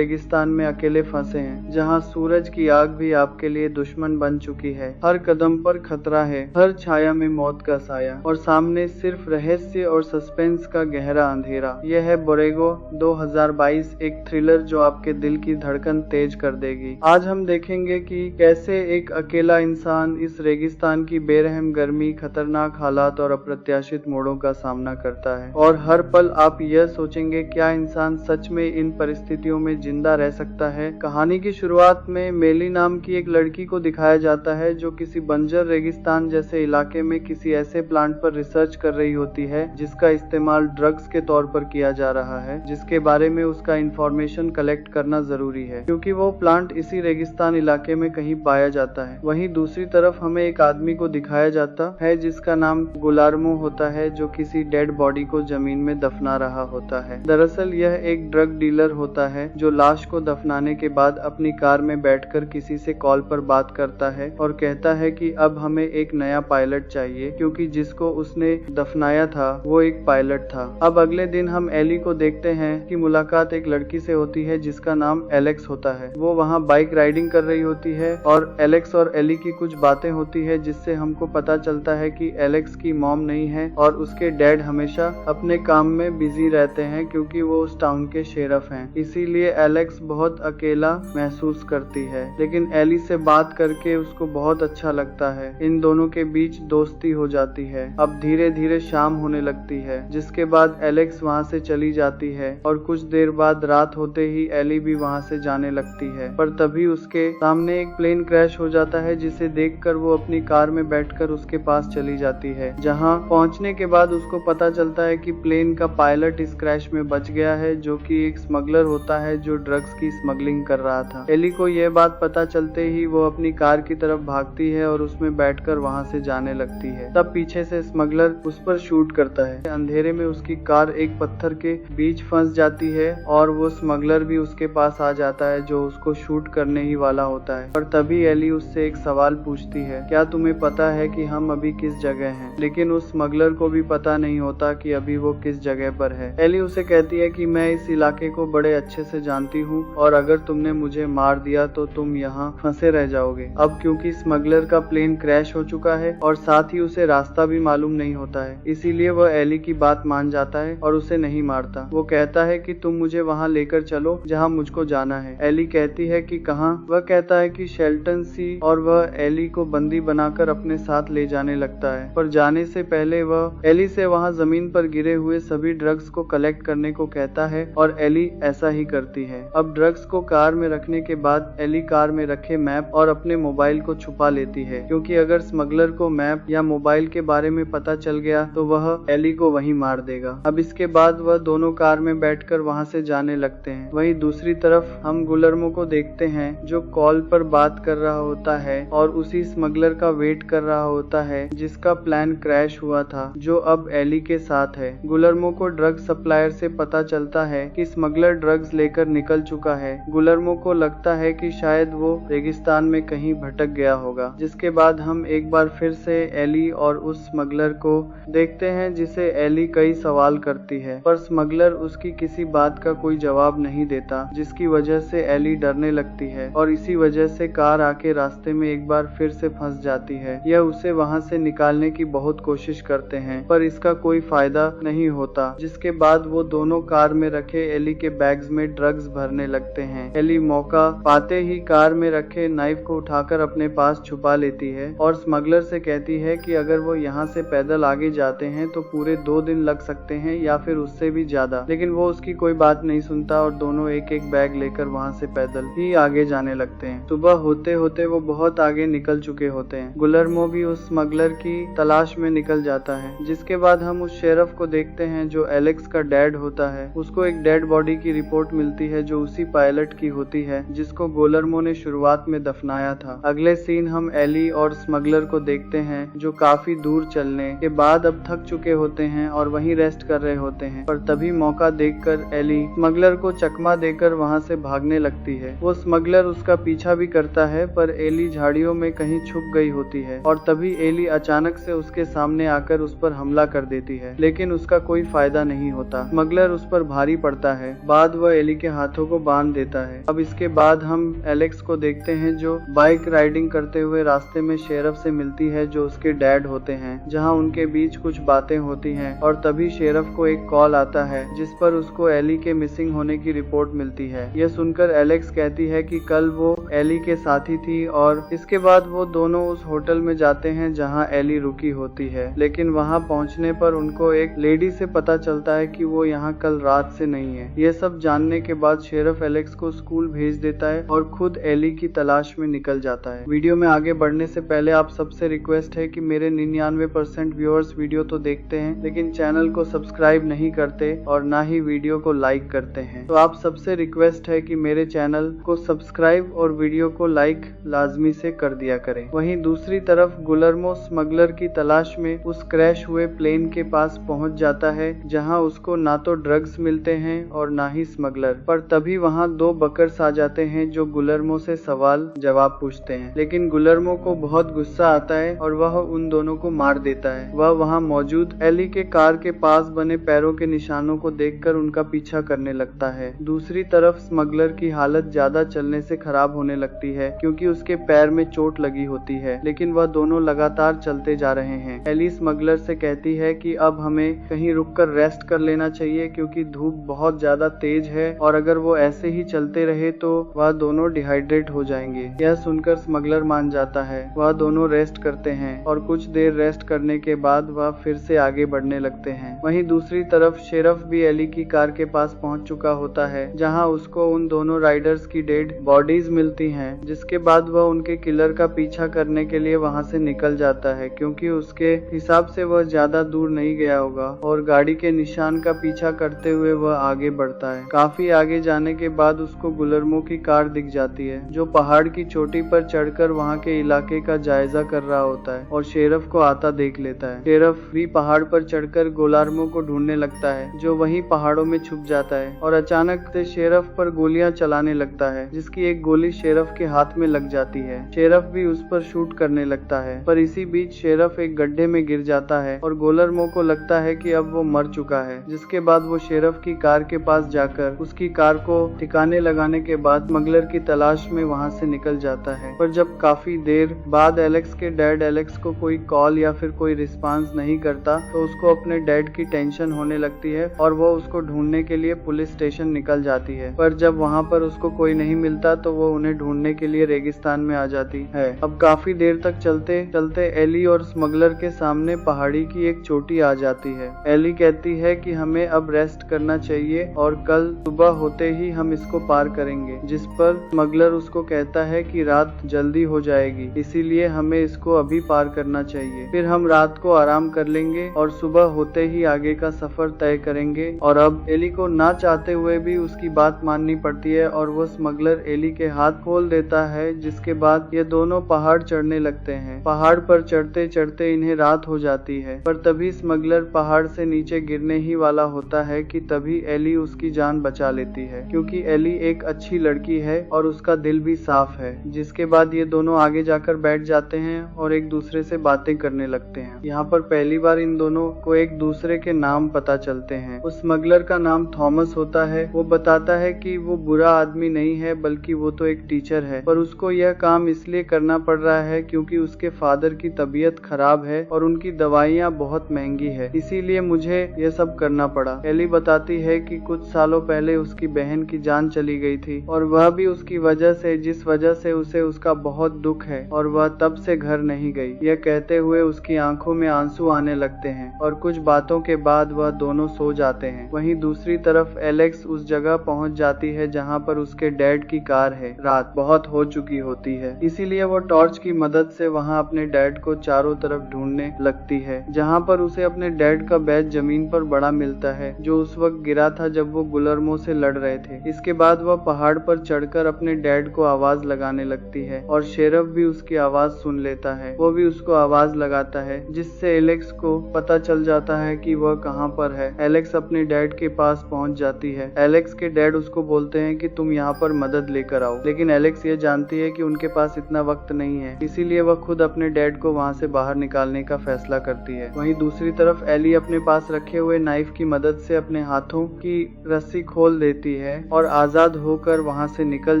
रेगिस्तान में अकेले फंसे हैं, जहां सूरज की आग भी आपके लिए दुश्मन बन चुकी है। हर कदम पर खतरा है, हर छाया में मौत का साया, और सामने सिर्फ रहस्य और सस्पेंस का गहरा अंधेरा। यह है बोरेगो 2022, एक थ्रिलर जो आपके दिल की धड़कन तेज कर देगी। आज हम देखेंगे कि कैसे एक अकेला इंसान इस रेगिस्तान की बेरहम गर्मी, खतरनाक हालात और अप्रत्याशित मोड़ों का सामना करता है, और हर पल आप यह सोचेंगे क्या इंसान सच में इन परिस्थितियों में जिंदा रह सकता है। कहानी की शुरुआत में मेली नाम की एक लड़की को दिखाया जाता है जो किसी बंजर रेगिस्तान जैसे इलाके में किसी ऐसे प्लांट पर रिसर्च कर रही होती है जिसका इस्तेमाल ड्रग्स के तौर पर किया जा रहा है, जिसके बारे में उसका इंफॉर्मेशन कलेक्ट करना जरूरी है क्योंकि वो प्लांट इसी रेगिस्तान इलाके में कहीं पाया जाता है। वहीं दूसरी तरफ हमें एक आदमी को दिखाया जाता है जिसका नाम गुलार्मो होता है, जो किसी डेड बॉडी को जमीन में दफना रहा होता है। दरअसल यह एक ड्रग डीलर होता है जो लाश को दफनाने के बाद अपनी कार में बैठकर किसी से कॉल पर बात करता है और कहता है कि अब हमें एक नया पायलट चाहिए क्योंकि जिसको उसने दफनाया था वो एक पायलट था। अब अगले दिन हम एली को देखते हैं कि मुलाकात एक लड़की से होती है जिसका नाम एलेक्स होता है। वो वहाँ बाइक राइडिंग कर रही होती है और एलेक्स और एली की कुछ बातें होती है जिससे हमको पता चलता है कि एलेक्स की मॉम नहीं है और उसके डैड हमेशा अपने काम में बिजी रहते हैं क्योंकि वो उस टाउन के शेरफ हैं। इसीलिए एलेक्स बहुत अकेला महसूस करती है, लेकिन एली से बात करके उसको बहुत अच्छा लगता है। इन दोनों के बीच दोस्ती हो जाती है। अब धीरे धीरे शाम होने लगती है, जिसके बाद एलेक्स वहाँ से चली जाती है और कुछ देर बाद रात होते ही एली भी वहाँ से जाने लगती है। पर तभी उसके सामने एक प्लेन क्रैश हो जाता है जिसे देखकर वो अपनी कार में बैठकर उसके पास चली जाती है। जहाँ पहुँचने के बाद उसको पता चलता है कि प्लेन का पायलट इस क्रैश में बच गया है, जो कि एक स्मगलर होता है जो ड्रग्स की स्मगलिंग कर रहा था। एली को यह बात पता चलते ही वो अपनी कार की तरफ भागती है और उसमें बैठकर वहाँ से जाने लगती है। तब पीछे से स्मगलर उस पर शूट करता है। अंधेरे में उसकी कार एक पत्थर के बीच फंस जाती है और वो स्मगलर भी उसके पास आ जाता है जो उसको शूट करने ही वाला होता है। पर तभी एली उससे एक सवाल पूछती है, क्या तुम्हें पता है कि हम अभी किस जगह हैं? लेकिन उस स्मगलर को भी पता नहीं होता कि अभी वो किस जगह पर है। एली उसे कहती है कि मैं इस इलाके को बड़े अच्छे से जानती हूँ और अगर तुमने मुझे मार दिया तो तुम यहाँ फंसे रह जाओगे। अब क्योंकि स्मगलर का प्लेन क्रैश हो चुका है और साथ ही उसे रास्ता भी मालूम नहीं होता है, इसीलिए वह एली की बात मान जाता है और उसे नहीं मारता। वो कहता है कि तुम मुझे वहाँ लेकर चलो जहाँ मुझको जाना है। एली कहती है कि कहाँ? वह कहता है कि शेल्टन सी, और वह एली को बंदी बनाकर अपने साथ ले जाने लगता है। पर जाने से पहले वह एली से वहाँ जमीन पर गिरे हुए सभी ड्रग्स को कलेक्ट करने को कहता है और एली ऐसा ही करती है। अब ड्रग्स को कार में रखने के बाद एली कार में रखे मैप और अपने मोबाइल को छुपा लेती है क्योंकि अगर स्मगलर को मैप या मोबाइल के बारे में पता चल गया तो वह एली को वहीं मार देगा। अब इसके बाद वह दोनों कार में बैठकर वहां से जाने लगते हैं। वहीं दूसरी तरफ हम गुलर्मो को देखते हैं जो कॉल पर बात कर रहा होता है और उसी स्मगलर का वेट कर रहा होता है जिसका प्लान क्रैश हुआ था, जो अब एली के साथ है। गुलर्मो को ड्रग सप्लायर से पता चलता है कि स्मगलर ड्रग्स लेकर निकल चुका है। गुलर्मो को लगता है कि शायद वो रेगिस्तान में कहीं भटक गया होगा। जिसके बाद हम एक बार फिर से एली और उस स्मगलर को देखते हैं जिसे एली कई सवाल करती है, पर स्मगलर उसकी किसी बात का कोई जवाब नहीं देता, जिसकी वजह से एली डरने लगती है और इसी वजह से कार आके रास्ते में एक बार फिर से फंस जाती है। यह उसे वहां से निकालने की बहुत कोशिश करते हैं पर इसका कोई फायदा नहीं होता। जिसके बाद वो दोनों कार में रखे एली के बैग्स में ड्रग्स भरने लगते हैं। एली मौका पाते ही कार में रखे नाइफ को उठाकर अपने पास छुपा लेती है और स्मगलर से कहती है कि अगर वो यहाँ से पैदल आगे जाते हैं तो पूरे 2 दिन लग सकते हैं या फिर उससे भी ज्यादा, लेकिन वो उसकी कोई बात नहीं सुनता और दोनों एक एक बैग लेकर वहाँ से पैदल ही आगे जाने लगते हैं। सुबह होते होते वो बहुत आगे निकल चुके होते हैं। गुलर्मो भी उस स्मगलर की तलाश में निकल जाता है। जिसके बाद हम उस शेरफ को देखते हैं जो एलेक्स का डैड होता है। उसको एक डेड बॉडी की रिपोर्ट मिलती है जो उसी पायलट की होती है जिसको गुलर्मो ने शुरुआत में दफनाया था। अगले सीन हम एली और स्मगलर को देखते हैं जो काफी दूर चलने के बाद अब थक चुके होते हैं और वहीं रेस्ट कर रहे होते हैं। पर तभी मौका देखकर एली स्मगलर को चकमा देकर वहां से भागने लगती है। वो स्मगलर उसका पीछा भी करता है पर एली झाड़ियों में कहीं छुप गई होती है और तभी एली अचानक से उसके सामने आकर उस पर हमला कर देती है, लेकिन उसका कोई फायदा नहीं होता। स्मगलर उस पर भारी पड़ता है। बाद वह एली के हाथ हाथों को बांध देता है। अब इसके बाद हम एलेक्स को देखते हैं जो बाइक राइडिंग करते हुए रास्ते में शेरफ से मिलती है जो उसके डैड होते हैं, जहां उनके बीच कुछ बातें होती हैं और तभी शेरफ को एक कॉल आता है जिस पर उसको एली के मिसिंग होने की रिपोर्ट मिलती है। यह सुनकर एलेक्स कहती है कि कल वो एली के साथी थी और इसके बाद वो दोनों उस होटल में जाते हैं जहां एली रुकी होती है, लेकिन वहां पहुंचने पर उनको एक लेडी से पता चलता है कि वो यहाँ कल रात से नहीं है। ये सब जानने के बाद शेरफ एलेक्स को स्कूल भेज देता है और खुद एली की तलाश में निकल जाता है। वीडियो में आगे बढ़ने से पहले आप सबसे रिक्वेस्ट है कि मेरे 99% व्यूअर्स वीडियो तो देखते हैं लेकिन चैनल को सब्सक्राइब नहीं करते और ना ही वीडियो को लाइक करते हैं, तो आप सबसे रिक्वेस्ट है कि मेरे चैनल को सब्सक्राइब और वीडियो को लाइक लाजमी से कर दिया करें। वहीं दूसरी तरफ गुलर्मो स्मगलर की तलाश में उस क्रैश हुए प्लेन के पास पहुंच जाता है जहां उसको ना तो ड्रग्स मिलते हैं और ना ही स्मगलर, पर तभी वहां दो बकर्स आ जाते हैं जो गुलर्मो से सवाल जवाब पूछते हैं, लेकिन गुलर्मो को बहुत गुस्सा आता है और वह उन दोनों को मार देता है। वह वहां मौजूद एली के कार के पास बने पैरों के निशानों को देखकर उनका पीछा करने लगता है। दूसरी तरफ स्मगलर की हालत ज्यादा चलने से खराब होने लगती है क्योंकि उसके पैर में चोट लगी होती है, लेकिन वह दोनों लगातार चलते जा रहे हैं। एली स्मगलर से कहती है कि अब हमें कहीं रुककर रेस्ट कर लेना चाहिए क्योंकि धूप बहुत ज्यादा तेज है और अगर वो ऐसे ही चलते रहे तो वह दोनों डिहाइड्रेट हो जाएंगे। यह सुनकर स्मगलर मान जाता है। वह दोनों रेस्ट करते हैं और कुछ देर रेस्ट करने के बाद वह फिर से आगे बढ़ने लगते हैं। वहीं दूसरी तरफ शेरफ भी एली की कार के पास पहुंच चुका होता है जहां उसको उन दोनों राइडर्स की डेड बॉडीज मिलती हैं, जिसके बाद वह उनके किलर का पीछा करने के लिए वहां से निकल जाता है क्योंकि उसके हिसाब से वह ज्यादा दूर नहीं गया होगा और गाड़ी के निशान का पीछा करते हुए वह आगे बढ़ता है। काफी आगे जाने के बाद उसको गुलर्मो की कार दिख जाती है जो पहाड़ की चोटी पर चढ़कर वहां के इलाके का जायजा कर रहा होता है और शेरफ को आता देख लेता है। शेरफ भी पहाड़ पर चढ़कर गुलर्मो को ढूंढने लगता है जो वहीं पहाड़ों में छुप जाता है और अचानक से शेरफ पर गोलियां चलाने लगता है, जिसकी एक गोली शेरफ के हाथ में लग जाती है। शेरफ भी उस पर शूट करने लगता है, पर इसी बीच शेरफ एक गड्ढे में गिर जाता है और गुलर्मो को लगता है कि अब वो मर चुका है, जिसके बाद वो शेरफ की कार के पास जाकर उसकी कार को ठिकाने लगाने के बाद स्मगलर की तलाश में वहां से निकल जाता है। पर जब काफी देर बाद एलेक्स के डैड एलेक्स को कोई कॉल या फिर कोई रिस्पांस नहीं करता तो उसको अपने डैड की टेंशन होने लगती है और वो उसको ढूंढने के लिए पुलिस स्टेशन निकल जाती है। पर जब वहाँ पर उसको कोई नहीं मिलता तो वो उन्हें ढूंढने के लिए रेगिस्तान में आ जाती है। अब काफी देर तक चलते चलते एली और स्मगलर के सामने पहाड़ी की एक चोटी आ जाती है। एली कहती है कि हमें अब रेस्ट करना चाहिए और कल सुबह होते ही हम इसको पार करेंगे, जिस पर स्मगलर उसको कहता है कि रात जल्दी हो जाएगी इसीलिए हमें इसको अभी पार करना चाहिए, फिर हम रात को आराम कर लेंगे और सुबह होते ही आगे का सफर तय करेंगे। और अब एली को ना चाहते हुए भी उसकी बात माननी पड़ती है और वो स्मगलर एली के हाथ खोल देता है, जिसके बाद ये दोनों पहाड़ चढ़ने लगते हैं। पहाड़ पर चढ़ते चढ़ते इन्हें रात हो जाती है, पर तभी स्मगलर पहाड़ से नीचे गिरने ही वाला होता है कि तभी एली उसकी जान बचा लेती है क्योंकि एली एक अच्छी लड़की है और उसका दिल भी साफ है। जिसके बाद ये दोनों आगे जाकर बैठ जाते हैं और एक दूसरे से बातें करने लगते हैं। यहाँ पर पहली बार इन दोनों को एक दूसरे के नाम पता चलते हैं। उस स्मगलर का नाम थॉमस होता है। वो बताता है कि वो बुरा आदमी नहीं है बल्कि वो तो एक टीचर है, पर उसको यह काम इसलिए करना पड़ रहा है क्योंकि उसके फादर की तबीयत खराब है और उनकी दवाइयाँ बहुत महंगी है, इसीलिए मुझे ये सब करना पड़ा। एली बताती है कि कुछ सालों पहले उसकी बहन की जान चली गई थी और वह भी उसकी वजह से, जिस वजह से उसे उसका बहुत दुख है और वह तब से घर नहीं गई। यह कहते हुए उसकी आंखों में आंसू आने लगते हैं और कुछ बातों के बाद वह दोनों सो जाते हैं। वहीं दूसरी तरफ एलेक्स उस जगह पहुंच जाती है जहां पर उसके डैड की कार है। रात बहुत हो चुकी होती है, इसीलिए वो टॉर्च की मदद से वहां अपने डैड को चारों तरफ ढूंढने लगती है, जहां पर उसे अपने डैड का बैज जमीन पर बड़ा मिलता है जो उस वक्त गिरा था जब वो गुलर्मो से लड़ रहे थे। इसके बाद वह पहाड़ पर चढ़कर अपने डैड को आवाज लगाने लगती है और शेरफ भी उसकी आवाज सुन लेता है। वो भी उसको आवाज लगाता है जिससे एलेक्स को पता चल जाता है कि वह कहाँ पर है। एलेक्स अपने डैड के पास पहुंच जाती है। एलेक्स के डैड उसको बोलते हैं कि तुम यहाँ पर मदद लेकर आओ, लेकिन एलेक्स ये जानती है कि उनके पास इतना वक्त नहीं है, इसीलिए वह खुद अपने डैड को वहाँ से बाहर निकालने का फैसला करती है। वहीं दूसरी तरफ एली अपने पास रखे हुए नाइफ की मदद से अपने हाथों की रस्सी खोल देती होती है और आजाद होकर वहाँ से निकल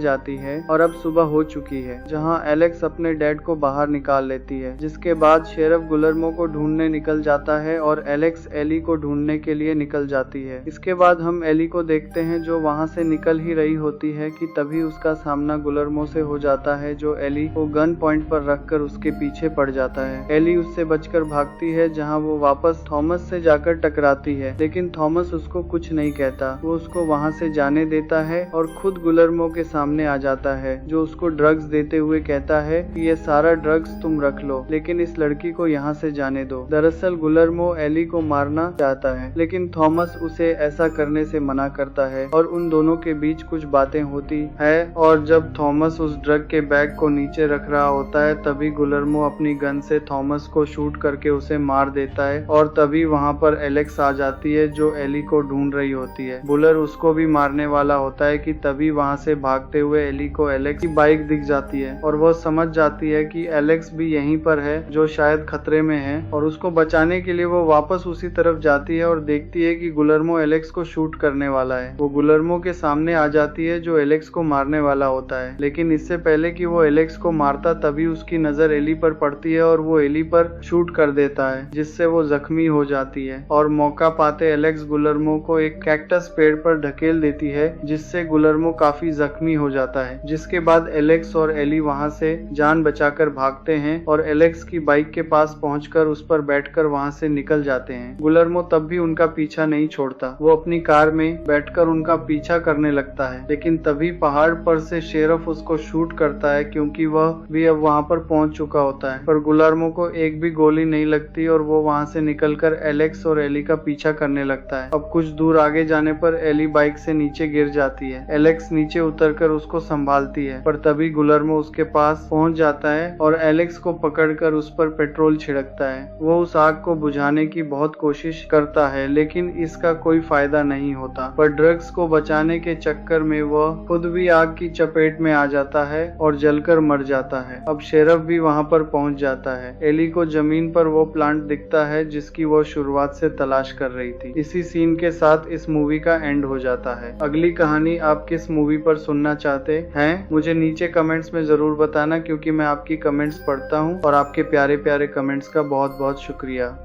जाती है और अब सुबह हो चुकी है, जहाँ एलेक्स अपने डैड को बाहर निकाल लेती है। जिसके बाद शेरिफ गुलर्मो को ढूंढने निकल जाता है और एलेक्स एली को ढूंढने के लिए निकल जाती है। इसके बाद हम एली को देखते हैं जो वहाँ से निकल ही रही होती है कि तभी उसका सामना गुलर्मो से हो जाता है, जो एली को गन पॉइंट पर रखकर उसके पीछे पड़ जाता है। एली उससे बचकर भागती है, जहाँ वो वापस थॉमस से जाकर टकराती है, लेकिन थॉमस उसको कुछ नहीं कहता। वो उसको वहाँ से जाने देता है और खुद गुलर्मो के सामने आ जाता है, जो उसको ड्रग्स देते हुए कहता है कि ये सारा ड्रग्स तुम रख लो, लेकिन इस लड़की को यहाँ से जाने दो। दरअसल गुलर्मो एली को मारना चाहता है, लेकिन थॉमस उसे ऐसा करने से मना करता है और उन दोनों के बीच कुछ बातें होती है। और जब थॉमस उस ड्रग के बैग को नीचे रख रहा होता है, तभी गुलर्मो अपनी गन से थॉमस को शूट करके उसे मार देता है और तभी वहाँ पर एलेक्स आ जाती है, जो एली को ढूंढ रही होती है। बुलर उसको भी मारने वाला होता है कि तभी वहाँ से भागते हुए एली को एलेक्स की बाइक दिख जाती है और वो समझ जाती है कि एलेक्स भी यहीं पर है, जो शायद खतरे में है, और उसको बचाने के लिए वो वापस उसी तरफ जाती है और देखती है कि गुलर्मो एलेक्स को शूट करने वाला है। वो गुलर्मो के सामने आ जाती है, जो एलेक्स को मारने वाला होता है, लेकिन इससे पहले कि वो एलेक्स को मारता तभी उसकी नजर एली पर पड़ती है और वो एली पर शूट कर देता है, जिससे वो जख्मी हो जाती है। और मौका पाते एलेक्स गुलर्मो को एक कैक्टस पेड़ पर ढकेल देती है, जिससे गुलर्मो काफी जख्मी हो जाता है। जिसके बाद एलेक्स और एली वहाँ से जान बचाकर भागते हैं और एलेक्स की बाइक के पास पहुंचकर उस पर बैठकर वहाँ से निकल जाते हैं। गुलर्मो तब भी उनका पीछा नहीं छोड़ता। वो अपनी कार में बैठकर उनका पीछा करने लगता है, लेकिन तभी पहाड़ पर से शेरिफ उसको शूट करता है, क्योंकि वह भी अब वहाँ पर पहुंच चुका होता है। पर गुलर्मो को एक भी गोली नहीं लगती और वो वहाँ से निकलकर एलेक्स और एली का पीछा करने लगता है। अब कुछ दूर आगे जाने पर एली बाइक से नीचे गिर जाती है। एलेक्स नीचे उतरकर उसको संभालती है, पर तभी गुलर्मो उसके पास पहुंच जाता है और एलेक्स को पकड़कर उस पर पेट्रोल छिड़कता है। वो उस आग को बुझाने की बहुत कोशिश करता है, लेकिन इसका कोई फायदा नहीं होता। पर ड्रग्स को बचाने के चक्कर में वह खुद भी आग की चपेट में आ जाता है और जलकर मर जाता है। अब शेरिफ भी वहाँ पर पहुँच जाता है। एली को जमीन पर वो प्लांट दिखता है जिसकी वो शुरुआत से तलाश कर रही थी। इसी सीन के साथ इस मूवी का एंड हो जाता है। अगली कहानी आप किस मूवी पर सुनना चाहते हैं मुझे नीचे कमेंट्स में जरूर बताना, क्योंकि मैं आपकी कमेंट्स पढ़ता हूँ और आपके प्यारे प्यारे कमेंट्स का बहुत बहुत शुक्रिया।